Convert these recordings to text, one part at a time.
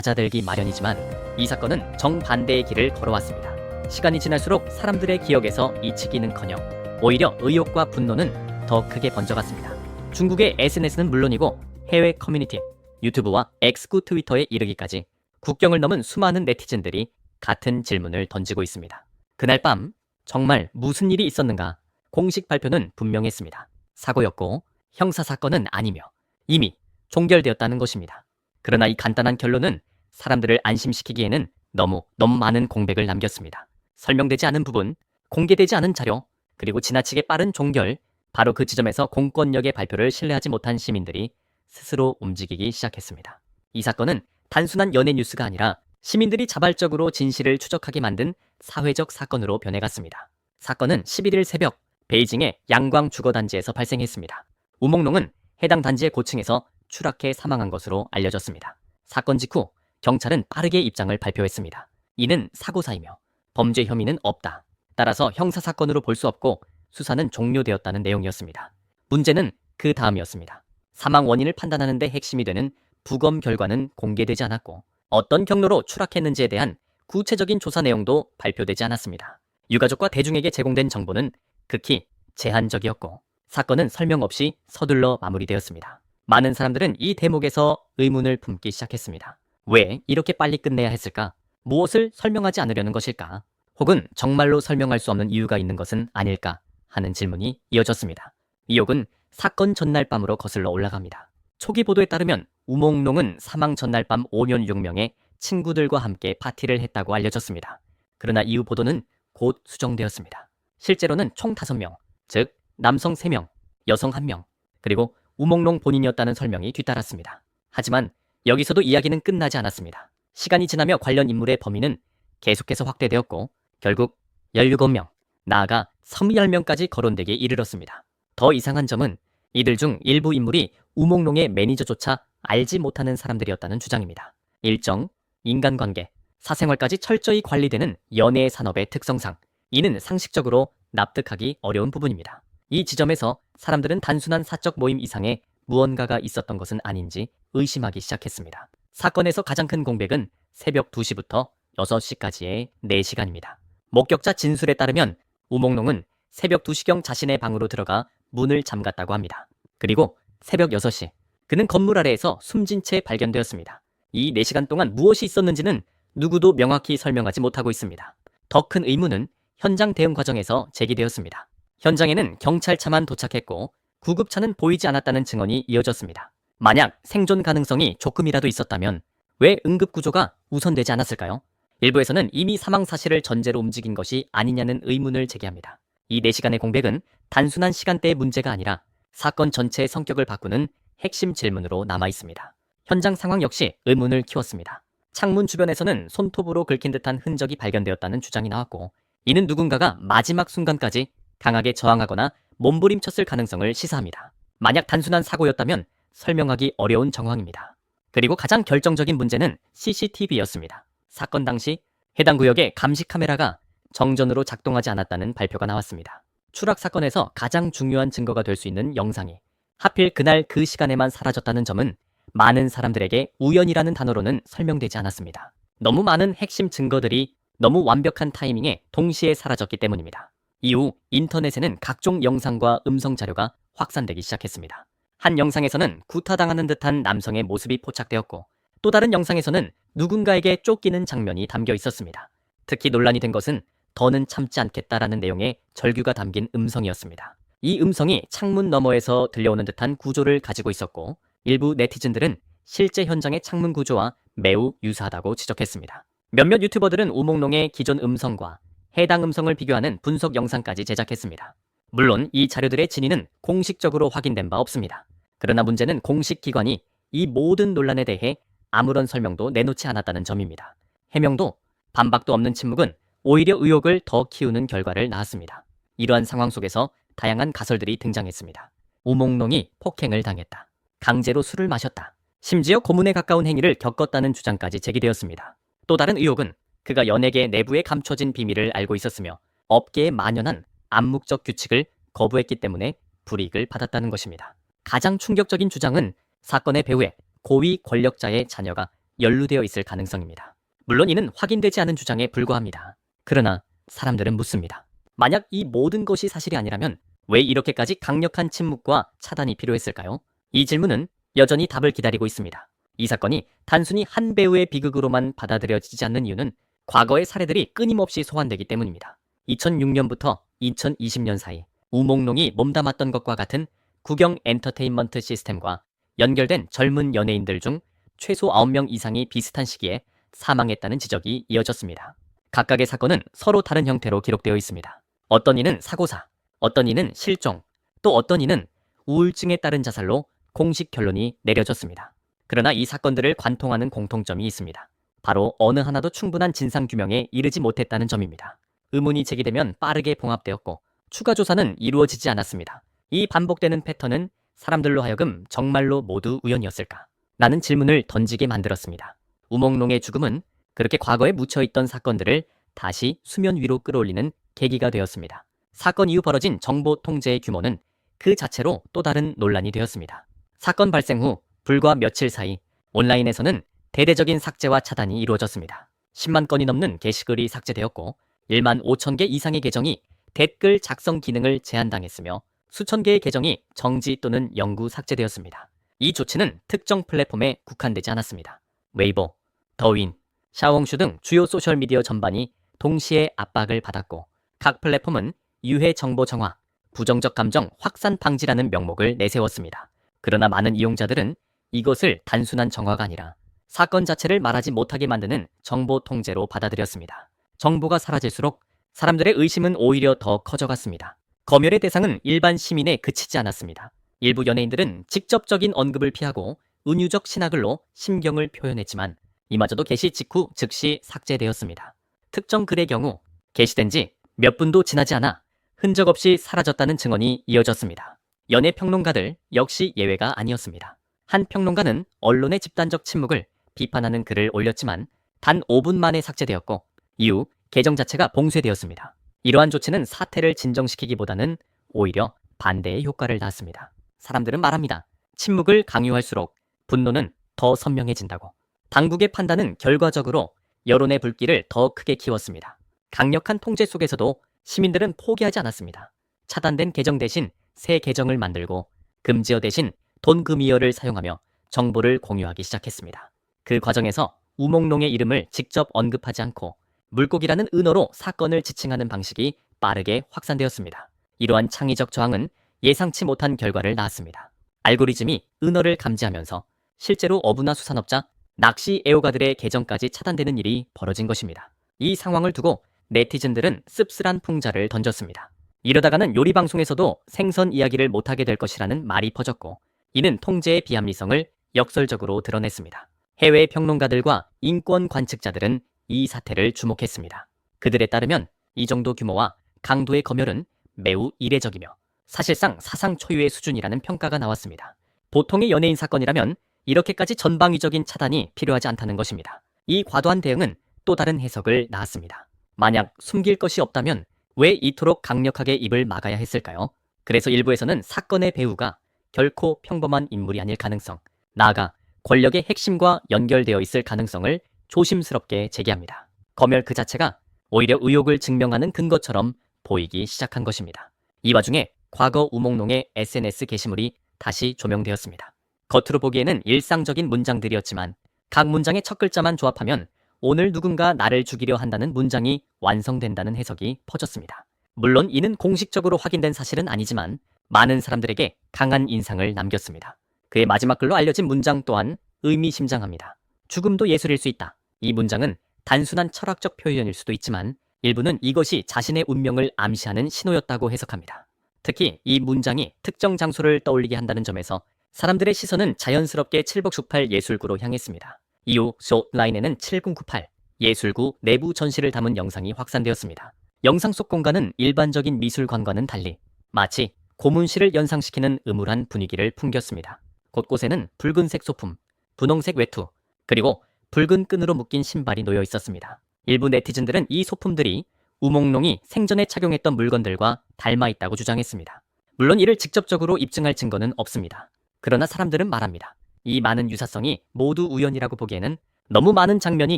맞아들기 마련이지만 이 사건은 정반대의 길을 걸어왔습니다. 시간이 지날수록 사람들의 기억에서 잊히기는커녕 오히려 의혹과 분노는 더 크게 번져갔습니다. 중국의 SNS는 물론이고 해외 커뮤니티, 유튜브와 X구 트위터에 이르기까지 국경을 넘은 수많은 네티즌들이 같은 질문을 던지고 있습니다. 그날 밤 정말 무슨 일이 있었는가? 공식 발표는 분명했습니다. 사고였고 형사사건은 아니며 이미 종결되었다는 것입니다. 그러나 이 간단한 결론은 사람들을 안심시키기에는 너무 많은 공백을 남겼습니다. 설명되지 않은 부분, 공개되지 않은 자료, 그리고 지나치게 빠른 종결, 바로 그 지점에서 공권력의 발표를 신뢰하지 못한 시민들이 스스로 움직이기 시작했습니다. 이 사건은 단순한 연예 뉴스가 아니라 시민들이 자발적으로 진실을 추적하게 만든 사회적 사건으로 변해갔습니다. 사건은 11일 새벽 베이징의 양광 주거단지에서 발생했습니다. 우몽롱은 해당 단지의 고층에서 추락해 사망한 것으로 알려졌습니다. 사건 직후 경찰은 빠르게 입장을 발표했습니다. 이는 사고사이며 범죄 혐의는 없다. 따라서 형사사건으로 볼 수 없고 수사는 종료되었다는 내용이었습니다. 문제는 그 다음이었습니다. 사망 원인을 판단하는 데 핵심이 되는 부검 결과는 공개되지 않았고 어떤 경로로 추락했는지에 대한 구체적인 조사 내용도 발표되지 않았습니다. 유가족과 대중에게 제공된 정보는 극히 제한적이었고 사건은 설명 없이 서둘러 마무리되었습니다. 많은 사람들은 이 대목에서 의문을 품기 시작했습니다. 왜 이렇게 빨리 끝내야 했을까? 무엇을 설명하지 않으려는 것일까? 혹은 정말로 설명할 수 없는 이유가 있는 것은 아닐까? 하는 질문이 이어졌습니다. 의혹은 사건 전날 밤으로 거슬러 올라갑니다. 초기 보도에 따르면 우몽롱은 사망 전날 밤 5년 6명의 친구들과 함께 파티를 했다고 알려졌습니다. 그러나 이후 보도는 곧 수정되었습니다. 실제로는 총 5명, 즉 남성 3명, 여성 1명, 그리고 우몽롱 본인이었다는 설명이 뒤따랐습니다. 하지만 여기서도 이야기는 끝나지 않았습니다. 시간이 지나며 관련 인물의 범위는 계속해서 확대되었고 결국 17명, 나아가 30명까지 거론되기에 이르렀습니다. 더 이상한 점은 이들 중 일부 인물이 우몽롱의 매니저조차 알지 못하는 사람들이었다는 주장입니다. 일정, 인간관계, 사생활까지 철저히 관리되는 연예 산업의 특성상 이는 상식적으로 납득하기 어려운 부분입니다. 이 지점에서 사람들은 단순한 사적 모임 이상의 무언가가 있었던 것은 아닌지 의심하기 시작했습니다. 사건에서 가장 큰 공백은 새벽 2시부터 6시까지의 4시간입니다. 목격자 진술에 따르면 우몽롱은 새벽 2시경 자신의 방으로 들어가 문을 잠갔다고 합니다. 그리고 새벽 6시, 그는 건물 아래에서 숨진 채 발견되었습니다. 이 4시간 동안 무엇이 있었는지는 누구도 명확히 설명하지 못하고 있습니다. 더 큰 의문은 현장 대응 과정에서 제기되었습니다. 현장에는 경찰차만 도착했고 구급차는 보이지 않았다는 증언이 이어졌습니다. 만약 생존 가능성이 조금이라도 있었다면 왜 응급구조가 우선되지 않았을까요? 일부에서는 이미 사망 사실을 전제로 움직인 것이 아니냐는 의문을 제기합니다. 이 4시간의 공백은 단순한 시간대의 문제가 아니라 사건 전체의 성격을 바꾸는 핵심 질문으로 남아 있습니다. 현장 상황 역시 의문을 키웠습니다. 창문 주변에서는 손톱으로 긁힌 듯한 흔적이 발견되었다는 주장이 나왔고 이는 누군가가 마지막 순간까지 강하게 저항하거나 몸부림쳤을 가능성을 시사합니다. 만약 단순한 사고였다면 설명하기 어려운 정황입니다. 그리고 가장 결정적인 문제는 CCTV였습니다. 사건 당시 해당 구역의 감시 카메라가 정전으로 작동하지 않았다는 발표가 나왔습니다. 추락 사건에서 가장 중요한 증거가 될 수 있는 영상이 하필 그날 그 시간에만 사라졌다는 점은 많은 사람들에게 우연이라는 단어로는 설명되지 않았습니다. 너무 많은 핵심 증거들이 너무 완벽한 타이밍에 동시에 사라졌기 때문입니다. 이후 인터넷에는 각종 영상과 음성 자료가 확산되기 시작했습니다. 한 영상에서는 구타당하는 듯한 남성의 모습이 포착되었고 또 다른 영상에서는 누군가에게 쫓기는 장면이 담겨 있었습니다. 특히 논란이 된 것은 더는 참지 않겠다라는 내용의 절규가 담긴 음성이었습니다. 이 음성이 창문 너머에서 들려오는 듯한 구조를 가지고 있었고 일부 네티즌들은 실제 현장의 창문 구조와 매우 유사하다고 지적했습니다. 몇몇 유튜버들은 우몽롱의 기존 음성과 해당 음성을 비교하는 분석 영상까지 제작했습니다. 물론 이 자료들의 진위는 공식적으로 확인된 바 없습니다. 그러나 문제는 공식 기관이 이 모든 논란에 대해 아무런 설명도 내놓지 않았다는 점입니다. 해명도 반박도 없는 침묵은 오히려 의혹을 더 키우는 결과를 낳았습니다. 이러한 상황 속에서 다양한 가설들이 등장했습니다. 우몽롱이 폭행을 당했다. 강제로 술을 마셨다. 심지어 고문에 가까운 행위를 겪었다는 주장까지 제기되었습니다. 또 다른 의혹은 그가 연예계 내부에 감춰진 비밀을 알고 있었으며 업계에 만연한 암묵적 규칙을 거부했기 때문에 불이익을 받았다는 것입니다. 가장 충격적인 주장은 사건의 배후에 고위 권력자의 자녀가 연루되어 있을 가능성입니다. 물론 이는 확인되지 않은 주장에 불과합니다. 그러나 사람들은 묻습니다. 만약 이 모든 것이 사실이 아니라면 왜 이렇게까지 강력한 침묵과 차단이 필요했을까요? 이 질문은 여전히 답을 기다리고 있습니다. 이 사건이 단순히 한 배우의 비극으로만 받아들여지지 않는 이유는 과거의 사례들이 끊임없이 소환되기 때문입니다. 2006년부터 2020년 사이 우몽롱이 몸담았던 것과 같은 국영 엔터테인먼트 시스템과 연결된 젊은 연예인들 중 최소 9명 이상이 비슷한 시기에 사망했다는 지적이 이어졌습니다. 각각의 사건은 서로 다른 형태로 기록되어 있습니다. 어떤 이는 사고사, 어떤 이는 실종, 또 어떤 이는 우울증에 따른 자살로 공식 결론이 내려졌습니다. 그러나 이 사건들을 관통하는 공통점이 있습니다. 바로 어느 하나도 충분한 진상규명에 이르지 못했다는 점입니다. 의문이 제기되면 빠르게 봉합되었고 추가 조사는 이루어지지 않았습니다. 이 반복되는 패턴은 사람들로 하여금 정말로 모두 우연이었을까? 라는 질문을 던지게 만들었습니다. 우몽롱의 죽음은 그렇게 과거에 묻혀있던 사건들을 다시 수면 위로 끌어올리는 계기가 되었습니다. 사건 이후 벌어진 정보 통제의 규모는 그 자체로 또 다른 논란이 되었습니다. 사건 발생 후 불과 며칠 사이 온라인에서는 대대적인 삭제와 차단이 이루어졌습니다. 10만 건이 넘는 게시글이 삭제되었고 1만 5천 개 이상의 계정이 댓글 작성 기능을 제한당했으며 수천 개의 계정이 정지 또는 영구 삭제되었습니다. 이 조치는 특정 플랫폼에 국한되지 않았습니다. 웨이보, 더윈, 샤오홍슈 등 주요 소셜미디어 전반이 동시에 압박을 받았고 각 플랫폼은 유해 정보 정화, 부정적 감정 확산 방지라는 명목을 내세웠습니다. 그러나 많은 이용자들은 이것을 단순한 정화가 아니라 사건 자체를 말하지 못하게 만드는 정보 통제로 받아들였습니다. 정보가 사라질수록 사람들의 의심은 오히려 더 커져갔습니다. 검열의 대상은 일반 시민에 그치지 않았습니다. 일부 연예인들은 직접적인 언급을 피하고 은유적 신화글로 심경을 표현했지만 이마저도 게시 직후 즉시 삭제되었습니다. 특정 글의 경우 게시된 지 몇 분도 지나지 않아 흔적 없이 사라졌다는 증언이 이어졌습니다. 연예 평론가들 역시 예외가 아니었습니다. 한 평론가는 언론의 집단적 침묵을 비판하는 글을 올렸지만 단 5분 만에 삭제되었고 이후 계정 자체가 봉쇄되었습니다. 이러한 조치는 사태를 진정시키기보다는 오히려 반대의 효과를 낳았습니다. 사람들은 말합니다. 침묵을 강요할수록 분노는 더 선명해진다고. 당국의 판단은 결과적으로 여론의 불길을 더 크게 키웠습니다. 강력한 통제 속에서도 시민들은 포기하지 않았습니다. 차단된 계정 대신 새 계정을 만들고 금지어 대신 돈금이어를 사용하며 정보를 공유하기 시작했습니다. 그 과정에서 우몽롱의 이름을 직접 언급하지 않고 물고기라는 은어로 사건을 지칭하는 방식이 빠르게 확산되었습니다. 이러한 창의적 저항은 예상치 못한 결과를 낳았습니다. 알고리즘이 은어를 감지하면서 실제로 어부나 수산업자, 낚시 애호가들의 계정까지 차단되는 일이 벌어진 것입니다. 이 상황을 두고 네티즌들은 씁쓸한 풍자를 던졌습니다. 이러다가는 요리 방송에서도 생선 이야기를 못하게 될 것이라는 말이 퍼졌고 이는 통제의 비합리성을 역설적으로 드러냈습니다. 해외 평론가들과 인권 관측자들은 이 사태를 주목했습니다. 그들에 따르면 이 정도 규모와 강도의 검열은 매우 이례적이며 사실상 사상 초유의 수준이라는 평가가 나왔습니다. 보통의 연예인 사건이라면 이렇게까지 전방위적인 차단이 필요하지 않다는 것입니다. 이 과도한 대응은 또 다른 해석을 낳았습니다. 만약 숨길 것이 없다면 왜 이토록 강력하게 입을 막아야 했을까요? 그래서 일부에서는 사건의 배우가 결코 평범한 인물이 아닐 가능성, 나아가 권력의 핵심과 연결되어 있을 가능성을 조심스럽게 제기합니다. 검열 그 자체가 오히려 의혹을 증명하는 근거처럼 보이기 시작한 것입니다. 이 와중에 과거 우몽롱의 SNS 게시물이 다시 조명되었습니다. 겉으로 보기에는 일상적인 문장들이었지만 각 문장의 첫 글자만 조합하면 오늘 누군가 나를 죽이려 한다는 문장이 완성된다는 해석이 퍼졌습니다. 물론 이는 공식적으로 확인된 사실은 아니지만 많은 사람들에게 강한 인상을 남겼습니다. 그의 마지막 글로 알려진 문장 또한 의미심장합니다. 죽음도 예술일 수 있다. 이 문장은 단순한 철학적 표현일 수도 있지만 일부는 이것이 자신의 운명을 암시하는 신호였다고 해석합니다. 특히 이 문장이 특정 장소를 떠올리게 한다는 점에서 사람들의 시선은 자연스럽게 7098 예술구로 향했습니다. 이후 숏라인에는 7098 예술구 내부 전시를 담은 영상이 확산되었습니다. 영상 속 공간은 일반적인 미술관과는 달리 마치 고문실을 연상시키는 음울한 분위기를 풍겼습니다. 곳곳에는 붉은색 소품, 분홍색 외투, 그리고 붉은 끈으로 묶인 신발이 놓여 있었습니다. 일부 네티즌들은 이 소품들이 우몽롱이 생전에 착용했던 물건들과 닮아 있다고 주장했습니다. 물론 이를 직접적으로 입증할 증거는 없습니다. 그러나 사람들은 말합니다. 이 많은 유사성이 모두 우연이라고 보기에는 너무 많은 장면이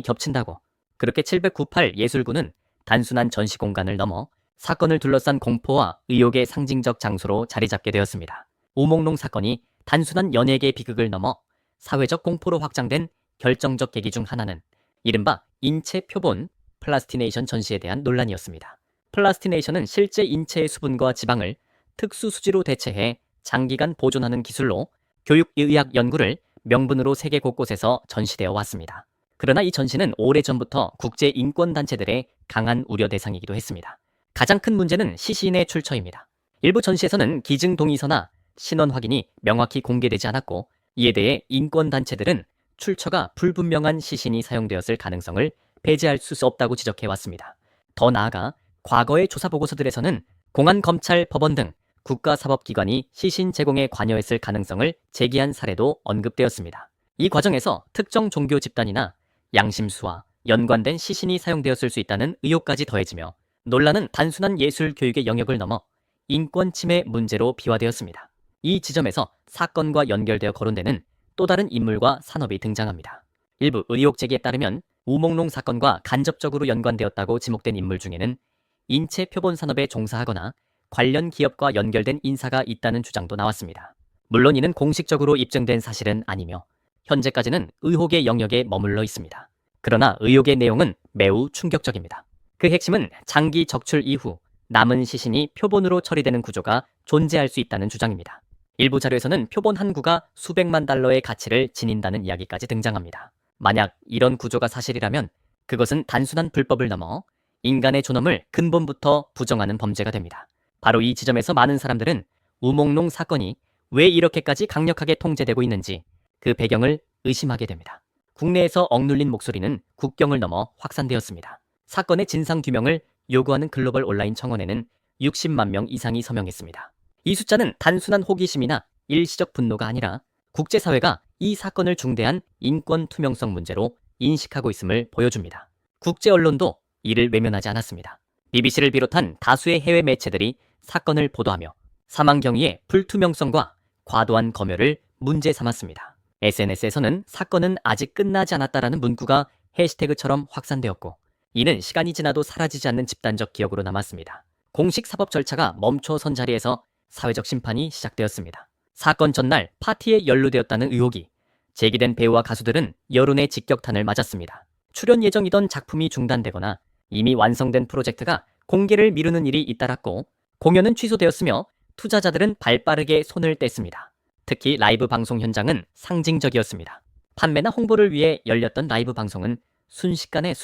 겹친다고 그렇게 798 예술군은 단순한 전시 공간을 넘어 사건을 둘러싼 공포와 의혹의 상징적 장소로 자리 잡게 되었습니다. 우몽롱 사건이 단순한 연예계 비극을 넘어 사회적 공포로 확장된 결정적 계기 중 하나는 이른바 인체 표본 플라스티네이션 전시에 대한 논란이었습니다. 플라스티네이션은 실제 인체의 수분과 지방을 특수 수지로 대체해 장기간 보존하는 기술로 교육의학 연구를 명분으로 세계 곳곳에서 전시되어 왔습니다. 그러나 이 전시는 오래전부터 국제인권단체들의 강한 우려 대상이기도 했습니다. 가장 큰 문제는 시신의 출처입니다. 일부 전시에서는 기증 동의서나 신원 확인이 명확히 공개되지 않았고, 이에 대해 인권단체들은 출처가 불분명한 시신이 사용되었을 가능성을 배제할 수 없다고 지적해왔습니다. 더 나아가 과거의 조사보고서들에서는 공안, 검찰, 법원 등 국가사법기관이 시신 제공에 관여했을 가능성을 제기한 사례도 언급되었습니다. 이 과정에서 특정 종교 집단이나 양심수와 연관된 시신이 사용되었을 수 있다는 의혹까지 더해지며 논란은 단순한 예술 교육의 영역을 넘어 인권 침해 문제로 비화되었습니다. 이 지점에서 사건과 연결되어 거론되는 또 다른 인물과 산업이 등장합니다. 일부 의혹 제기에 따르면 우몽롱 사건과 간접적으로 연관되었다고 지목된 인물 중에는 인체 표본 산업에 종사하거나 관련 기업과 연결된 인사가 있다는 주장도 나왔습니다. 물론 이는 공식적으로 입증된 사실은 아니며 현재까지는 의혹의 영역에 머물러 있습니다. 그러나 의혹의 내용은 매우 충격적입니다. 그 핵심은 장기 적출 이후 남은 시신이 표본으로 처리되는 구조가 존재할 수 있다는 주장입니다. 일부 자료에서는 표본 한 구가 수백만 달러의 가치를 지닌다는 이야기까지 등장합니다. 만약 이런 구조가 사실이라면 그것은 단순한 불법을 넘어 인간의 존엄을 근본부터 부정하는 범죄가 됩니다. 바로 이 지점에서 많은 사람들은 우몽롱 사건이 왜 이렇게까지 강력하게 통제되고 있는지 그 배경을 의심하게 됩니다. 국내에서 억눌린 목소리는 국경을 넘어 확산되었습니다. 사건의 진상규명을 요구하는 글로벌 온라인 청원에는 60만 명 이상이 서명했습니다. 이 숫자는 단순한 호기심이나 일시적 분노가 아니라 국제사회가 이 사건을 중대한 인권 투명성 문제로 인식하고 있음을 보여줍니다. 국제 언론도 이를 외면하지 않았습니다. BBC를 비롯한 다수의 해외 매체들이 사건을 보도하며 사망 경위의 불투명성과 과도한 검열을 문제 삼았습니다. SNS에서는 사건은 아직 끝나지 않았다라는 문구가 해시태그처럼 확산되었고, 이는 시간이 지나도 사라지지 않는 집단적 기억으로 남았습니다. 공식 사법 절차가 멈춰선 자리에서 사회적 심판이 시작되었습니다. 사건 전날 파티에 연루되었다는 의혹이 제기된 배우와 가수들은 여론의 직격탄을 맞았습니다. 출연 예정이던 작품이 중단되거나 이미 완성된 프로젝트가 공개를 미루는 일이 잇따랐고, 공연은 취소되었으며 투자자들은 발빠르게 손을 뗐습니다. 특히 라이브 방송 현장은 상징적이었습니다. 판매나 홍보를 위해 열렸던 라이브 방송은 순식간에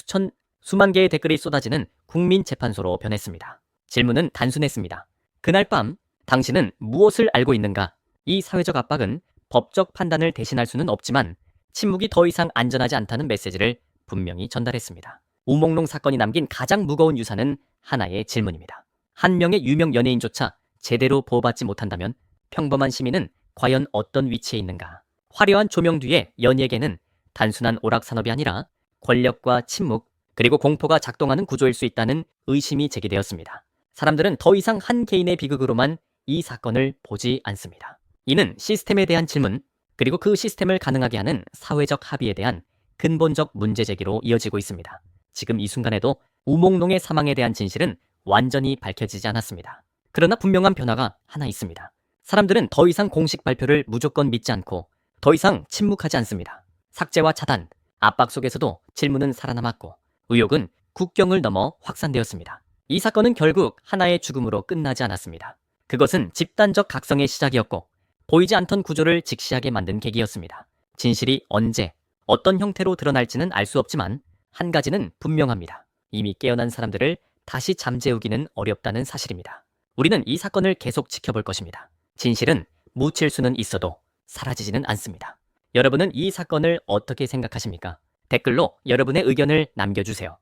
수만 개의 댓글이 쏟아지는 국민 재판소로 변했습니다. 질문은 단순했습니다. 그날 밤 당신은 무엇을 알고 있는가? 이 사회적 압박은 법적 판단을 대신할 수는 없지만 침묵이 더 이상 안전하지 않다는 메시지를 분명히 전달했습니다. 우몽롱 사건이 남긴 가장 무거운 유산은 하나의 질문입니다. 한 명의 유명 연예인조차 제대로 보호받지 못한다면 평범한 시민은 과연 어떤 위치에 있는가? 화려한 조명 뒤에 연예계는 단순한 오락산업이 아니라 권력과 침묵, 그리고 공포가 작동하는 구조일 수 있다는 의심이 제기되었습니다. 사람들은 더 이상 한 개인의 비극으로만 이 사건을 보지 않습니다. 이는 시스템에 대한 질문, 그리고 그 시스템을 가능하게 하는 사회적 합의에 대한 근본적 문제 제기로 이어지고 있습니다. 지금 이 순간에도 우몽롱의 사망에 대한 진실은 완전히 밝혀지지 않았습니다. 그러나 분명한 변화가 하나 있습니다. 사람들은 더 이상 공식 발표를 무조건 믿지 않고 더 이상 침묵하지 않습니다. 삭제와 차단, 압박 속에서도 질문은 살아남았고 의혹은 국경을 넘어 확산되었습니다. 이 사건은 결국 하나의 죽음으로 끝나지 않았습니다. 그것은 집단적 각성의 시작이었고 보이지 않던 구조를 직시하게 만든 계기였습니다. 진실이 언제, 어떤 형태로 드러날지는 알 수 없지만 한 가지는 분명합니다. 이미 깨어난 사람들을 다시 잠재우기는 어렵다는 사실입니다. 우리는 이 사건을 계속 지켜볼 것입니다. 진실은 묻힐 수는 있어도 사라지지는 않습니다. 여러분은 이 사건을 어떻게 생각하십니까? 댓글로 여러분의 의견을 남겨주세요.